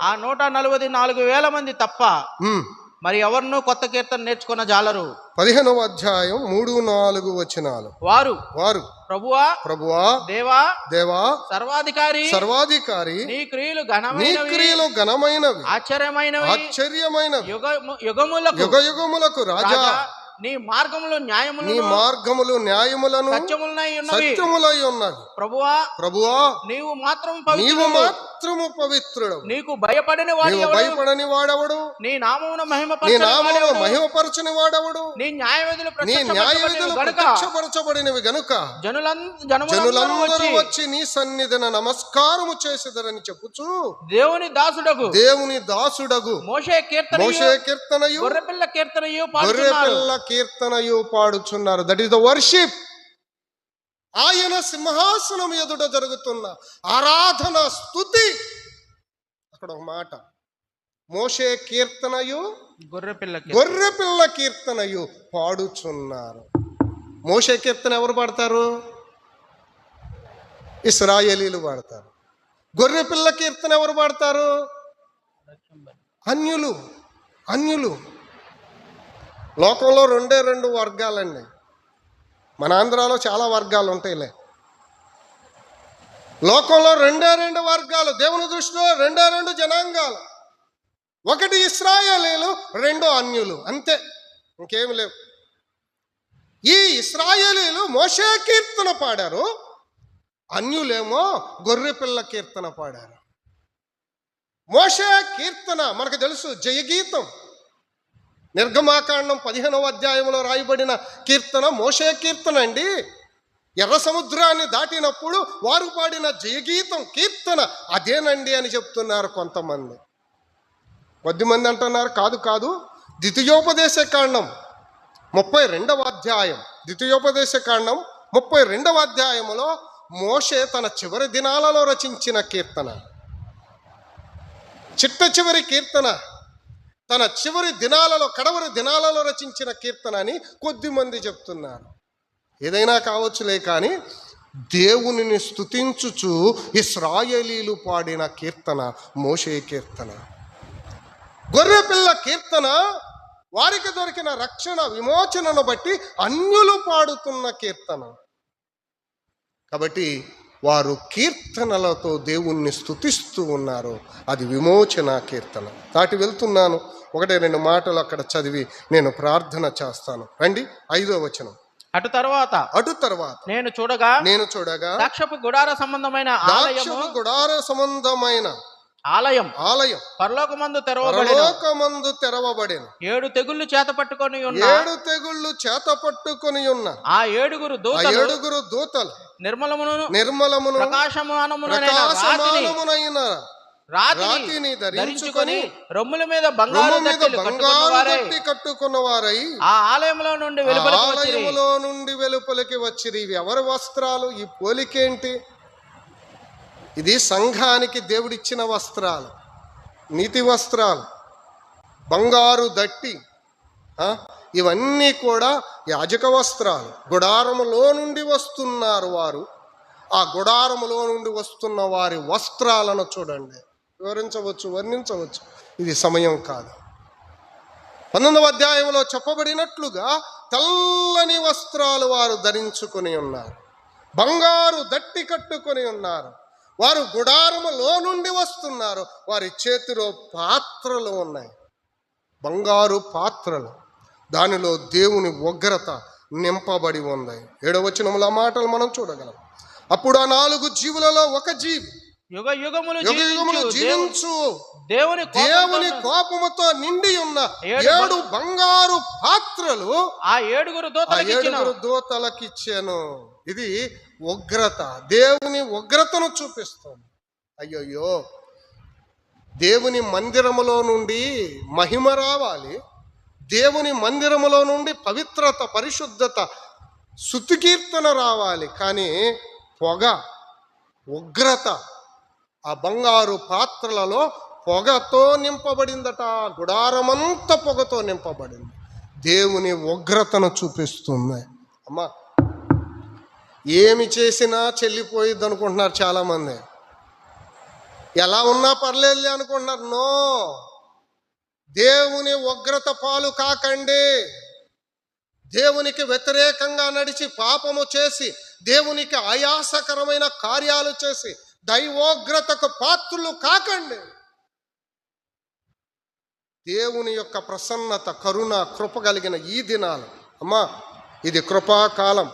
ఆ 144,000 మంది తప్ప మరి ఎవరినూ కొత్త కీర్తన నేర్చుకున్న జాలరు. 15వ అధ్యాయం 3-4 వచనాలు. వారు ప్రభువా దేవా సర్వాధికారి నీ క్రియలు ఘనమైనవి ఆశ్చర్యమైనవి యుగయుగములకు రాజా నీ మార్గములు న్యాయములను సత్యములై ఉన్నవి. ప్రభువా నీవు మాత్రము పవిత్రుడు. నీకు భయపడని వాడెవడు? నీ నామమును మహిమపరచని వాడెవడు? నీ న్యాయవిధులు ప్రత్యక్షపరచబడినవి గనుక జనులందరూ వచ్చి నీ సన్నిధిన నమస్కారము చేసేదరని చెప్పుచు దేవుని దాసుడగు మోషే కీర్తనయు గొర్రెపిల్ల కీర్తనయు పాడుచున్నారు. That is the worship. ఆయన సింహాసనం ఎదుట జరుగుతున్న ఆరాధన, స్తుతి. అక్కడ ఒక మాట, మోషే కీర్తనయు గొర్రెపిల్ల కీర్తనయు పాడుచున్నారు. మోషే కీర్తన ఎవరు పాడతారు? ఇశ్రాయేలీలు పాడతారు. గొర్రెపిల్ల కీర్తన ఎవరు పాడతారు? అన్యులు. లోకంలో 2 వర్గాలండి. మన ఆంధ్రాలో చాలా వర్గాలు ఉంటాయిలే. లోకంలో 2 వర్గాలు, దేవుని దృష్టిలో 2 జనాంగాలు. ఒకటి ఇశ్రాయేలీలు, 2 అన్యులు, అంతే, ఇంకేమి లేవు. ఈ ఇశ్రాయేలీలు మోషే కీర్తన పాడారు, అన్యులేమో గొర్రెపిల్ల కీర్తన పాడారు. మోషే కీర్తన మనకు తెలుసు, జయగీతం. నిర్గమాకాండం 15వ అధ్యాయంలో రాయబడిన కీర్తన మోషే కీర్తన అండి. ఎర్ర సముద్రాన్ని దాటినప్పుడు వారు పాడిన జయగీతం, కీర్తన అదేనండి అని చెప్తున్నారు కొంతమంది. 10 మంది అంటున్నారు కాదు. ద్వితీయోపదేశకాండం 32వ అధ్యాయం, 32వ అధ్యాయంలో మోషే తన చివరి దినాలలో రచించిన కీర్తన, చివరి కీర్తన, తన కడవరి దినాలలో రచించిన కీర్తన అని కొద్దిమంది చెప్తున్నారు. ఏదైనా కావచ్చులే, కానీ దేవునిని స్తుతించుచు ఇశ్రాయేలీలు పాడిన కీర్తన మోషే కీర్తన. గొర్రెపిల్ల కీర్తన వారికి దొరికిన రక్షణ, విమోచనను బట్టి అన్యులు పాడుతున్న కీర్తన. కాబట్టి వారు కీర్తనలతో దేవుణ్ణి స్తుతిస్తూ ఉన్నారు. అది విమోచన కీర్తన. దాటి వెళ్తున్నాను, 1-2 మాటలు అక్కడ చదివి నేను ప్రార్థన చేస్తాను. రండి, 5వ వచనం. అటు తర్వాత నేను చూడగా ద్రాక్షపు గుడార సంబంధమైన ఆలయం పరలోకమందు తెరవబడెను. 7 తెగుళ్ళు చేత పట్టుకొని ఉన్న ఆ 7 దూతలు నిర్మలమును ప్రకాశమానమునైన రాతిని ధరించుకొని రొమ్ముల మీద బంగారు దట్టి కట్టుకున్న వారై ఆ ఆలయంలో నుండి వెలుపలికి వచ్చిరి. ఇవి ఎవరి వస్త్రాలు? ఈ పోలికేంటి? ఇది సంఘానికి దేవుడిచ్చిన వస్త్రాలు, నీతి వస్త్రాలు, బంగారు దట్టి, ఇవన్నీ కూడా యాజక వస్త్రాలు. గుడారములో నుండి వస్తున్నారు వారు. ఆ గుడారములో నుండి వస్తున్న వారి వస్త్రాలను చూడండి. వివరించవచ్చు, వర్ణించవచ్చు, ఇది సమయం కాదు. 19వ అధ్యాయంలో చెప్పబడినట్లుగా తెల్లని వస్త్రాలు వారు ధరించుకొని ఉన్నారు, బంగారు దట్టి కట్టుకొని ఉన్నారు. వారు గుడారములో నుండి వస్తున్నారు. వారి చేతిలో పాత్రలు ఉన్నాయి, బంగారు పాత్రలు. దానిలో దేవుని ఉగ్రత నింపబడి ఉంది. 7వ వచనములో ఆ మాటలు మనం చూడగలం. అప్పుడు ఆ 4 జీవులలో ఒక జీవి యుగయుగములు జీవించు దేవుని కోపముతో నిండి ఉన్న 7 బంగారు పాత్రలు ఆ 7 దూతలకిచ్చాను. ఇది ఉగ్రత, దేవుని ఉగ్రతను చూపిస్తుంది. అయ్యయ్యో, దేవుని మందిరములో నుండి మహిమ రావాలి, దేవుని మందిరములో నుండి పవిత్రత, పరిశుద్ధత, స్తుతికీర్తన రావాలి. కానీ పొగ, ఉగ్రత ఆ బంగారు పాత్రలలో పొగతో నింపబడిందట. గుడారమంతా పొగతో నింపబడింది. దేవుని ఉగ్రతను చూపిస్తుంది. అమ్మా, ఏమి చేసినా చెల్లిపోయిద్ది అనుకుంటున్నారు చాలామంది. ఎలా ఉన్నా పర్లేదులే అనుకుంటున్నారు. నో, దేవుని ఉగ్రత పాలు కాకండి. దేవునికి వ్యతిరేకంగా నడిచి పాపము చేసి దేవునికి ఆయాసకరమైన కార్యాలు చేసి దైవోగ్రతకు పాత్రులు కాకండి. దేవుని యొక్క ప్రసన్నత, కరుణ, కృప కలిగిన ఈ దినాలు, అమ్మా, ఇది కృపాకాలం,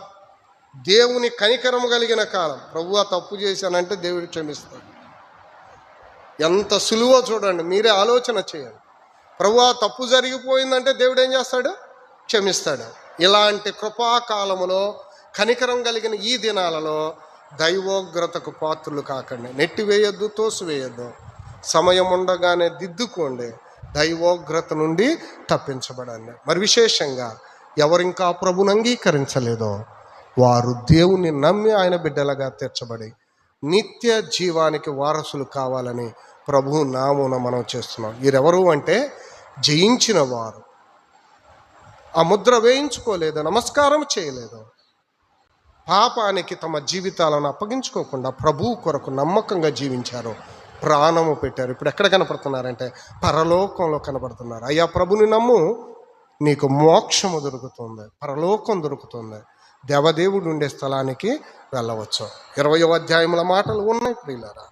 దేవుని కనికరము కలిగిన కాలం. ప్రభువా తప్పు చేశానంటే దేవుడు క్షమిస్తాడు. ఎంత సులువో చూడండి, మీరే ఆలోచన చేయండి. ప్రభువా తప్పు జరిగిపోయిందంటే దేవుడు ఏం చేస్తాడు? క్షమిస్తాడు. ఇలాంటి కృపాకాలములో, కనికరం కలిగిన ఈ దినాలలో దైవోగ్రతకు పాత్రులు కాకండి. నెట్టివేయొద్దు, తోసివేయొద్దు. సమయం ఉండగానే దిద్దుకోండి. దైవోగ్రత నుండి తప్పించబడండి. మరి విశేషంగా ఎవరింకా ప్రభుని అంగీకరించలేదో వారు దేవుని నమ్మి ఆయన బిడ్డలుగా తీర్చబడి నిత్య జీవానికి వారసులు కావాలని ప్రభు నామమున మనం చేస్తున్నాం. వీరెవరు అంటే జయించిన వారు. ఆ ముద్ర వేయించుకోలేదు, నమస్కారం చేయలేదు, పాపానికి తమ జీవితాలను అప్పగించుకోకుండా ప్రభు కొరకు నమ్మకంగా జీవించారు, ప్రాణము పెట్టారు. ఇప్పుడు ఎక్కడ కనపడుతున్నారంటే పరలోకంలో కనపడుతున్నారు. అయ్యా ప్రభుని నమ్ము, నీకు మోక్షము దొరుకుతుంది, పరలోకం దొరుకుతుంది, దేవదేవుడు ఉండే స్థలానికి వెళ్ళవచ్చు. 20వ అధ్యాయముల మాటలు ఉన్నాయి ప్రియులారా.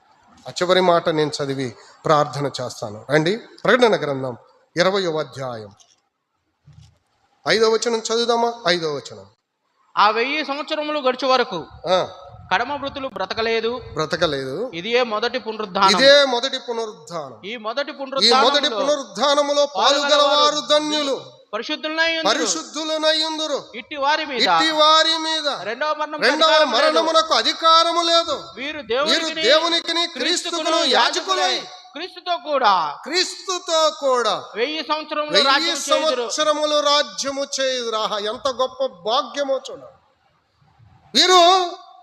ఆ చివరి మాట నేను చదివి ప్రార్థన చేస్తాను. రండి, ప్రకటన గ్రంథం 20వ అధ్యాయం 5వ వచనం చదువుదామా? 5వ వచనం. ఆ 1000 సంవత్సరములు గడిచే వరకు కడమ మృతులు బ్రతకలేదు. ఇదే మొదటి పునరుద్ధానం. ఈ మొదటి పునరుద్ధానములో పాలుగలవారు ధన్యులు, పరిశుద్ధులనయుందురు. ఇట్టి వారి మీద రెండవ మరణమునకు అధికారము లేదు. వీరు దేవునికి క్రీస్తుకును యాజకులై క్రీస్తుతో కూడా 1000 సంవత్సరములు రాజ్యము చేయుదురా. ఎంత గొప్ప భాగ్యమో చూడండి. వీరు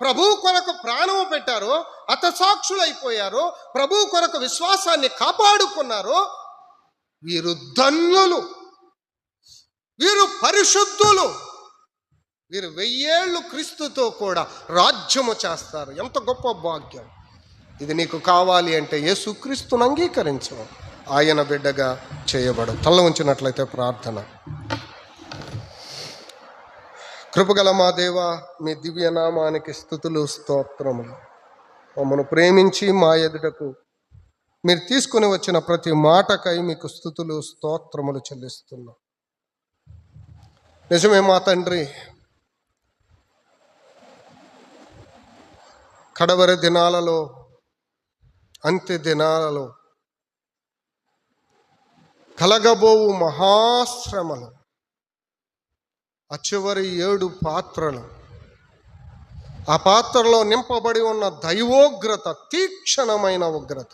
ప్రభు కొరకు ప్రాణము పెట్టారు, హతసాక్షులైపోయారు, ప్రభు కొరకు విశ్వాసాన్ని కాపాడుకున్నారు. వీరు ధన్యులు, వీరు పరిశుద్ధులు, వీరు 1000 ఏళ్ళు క్రీస్తుతో కూడా రాజ్యము చేస్తారు. ఎంత గొప్ప భాగ్యం. ఇది నీకు కావాలి అంటే యేసుక్రీస్తును అంగీకరించు, ఆయన బిడ్డగా చేయబడు. తల ఉంచినట్లయితే ప్రార్థన. కృపగల మా దేవ, మీ దివ్యనామానికి స్తుతులు, స్తోత్రములు. మమ్మను ప్రేమించి మా ఎదుటకు మీరు తీసుకుని వచ్చిన ప్రతి మాటకై మీకు స్తుతులు, స్తోత్రములు చెల్లిస్తున్నాం. నిజమే మా తండ్రి, కడవరి దినాలలో, అంత్య దినాలలో కలగబోవు మహాశ్రమలు, ఆ చివరి 7 పాత్రలు, ఆ పాత్రలో నింపబడి ఉన్న దైవోగ్రత, తీక్షణమైన ఉగ్రత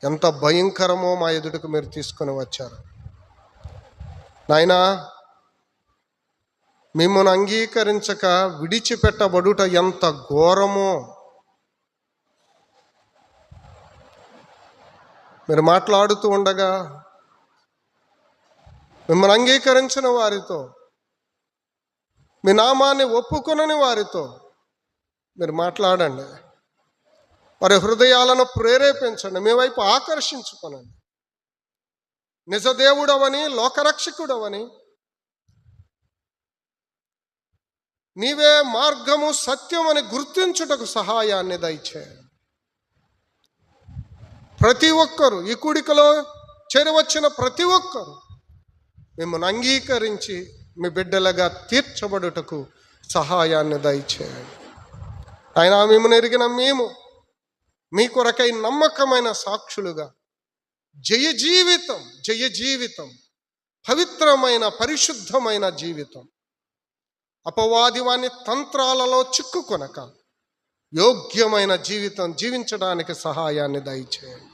ఎంత భయంకరమో మా ఎదుటకు మీరు తీసుకొని వచ్చారు. నాయనా, మిమ్మల్ని అంగీకరించక విడిచిపెట్టబడుట ఎంత ఘోరమో మీరు మాట్లాడుతూ ఉండగా మిమ్మల్ని అంగీకరించిన వారితో, మీ నామాన్ని ఒప్పుకొనని వారితో మీరు మాట్లాడండి. వారి హృదయాలను ప్రేరేపించండి, మీ వైపు ఆకర్షించుకోనండి. నిజదేవుడవని, లోకరక్షకుడవని, నీవే మార్గము, సత్యమని గుర్తించుటకు సహాయాన్ని దయచేయండి. ప్రతి ఒక్కరు, ఈ కూడికలో చేరవచ్చిన ప్రతి ఒక్కరు మిమ్మల్ని అంగీకరించి మీ బిడ్డలుగా తీర్చబడుటకు సహాయాన్ని దయచేయండి. ఆయన మిమ్మల్ని ఎరిగిన మేము మీ కొరకై నమ్మకమైన సాక్షులుగా జయ జీవితం, పవిత్రమైన పరిశుద్ధమైన జీవితం, అపవాది వాని తంత్రాలలో చిక్కుకొనక యోగ్యమైన జీవితం జీవించడానికి సహాయాన్ని దయచేయండి.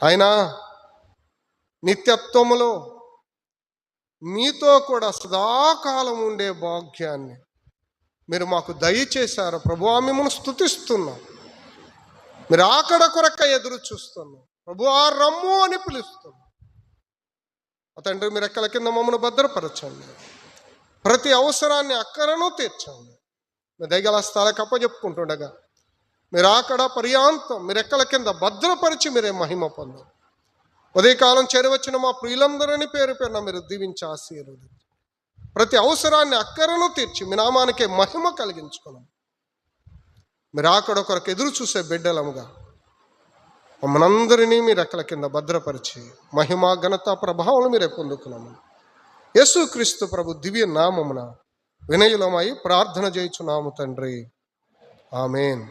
ఆయన నిత్యత్వములో మీతో కూడా సదాకాలం ఉండే భాగ్యాన్ని మీరు మాకు దయచేశారు ప్రభువా. మిమ్మల్ని స్తుతిస్తున్నాం. మీరు ఆకడ కొరక ఎదురు చూస్తున్నాం ప్రభువా. రమ్ము అని పిలుస్తున్నాం. తండ్రి, మీరు రెక్కల కింద మమ్మల్ని భద్రపరచండి. ప్రతి అవసరాన్ని అక్కరను తీర్చండి. మీ దయగల స్థలాలకు అప్పచెప్పుకుంటుండగా మీరు ఆకడ పర్యాంతం మీరు రెక్కల కింద భద్రపరిచి మీరే మహిమ పొందారు. ఉదయకాలం చేరవచ్చిన మా ప్రియులందరినీ పేరు పేరున మీరు దీవించి ఆశీర్వదించి ప్రతి అవసరాన్ని అక్కరను తీర్చి మీ నామానికే మహిమ కలిగించుకున్నాం. మీరు ఆకడ కొరకు ఎదురు చూసే బిడ్డలముగా మమ్మల్నందరినీ మీ రెక్కల కింద భద్రపరిచి మహిమ ఘనత ప్రభావం మీరే పొందుకున్నాము. యేసుక్రీస్తు ప్రభు దివ్య నామమున వినయులమై ప్రార్థన చేయుచున్నాము తండ్రి. ఆమేన్.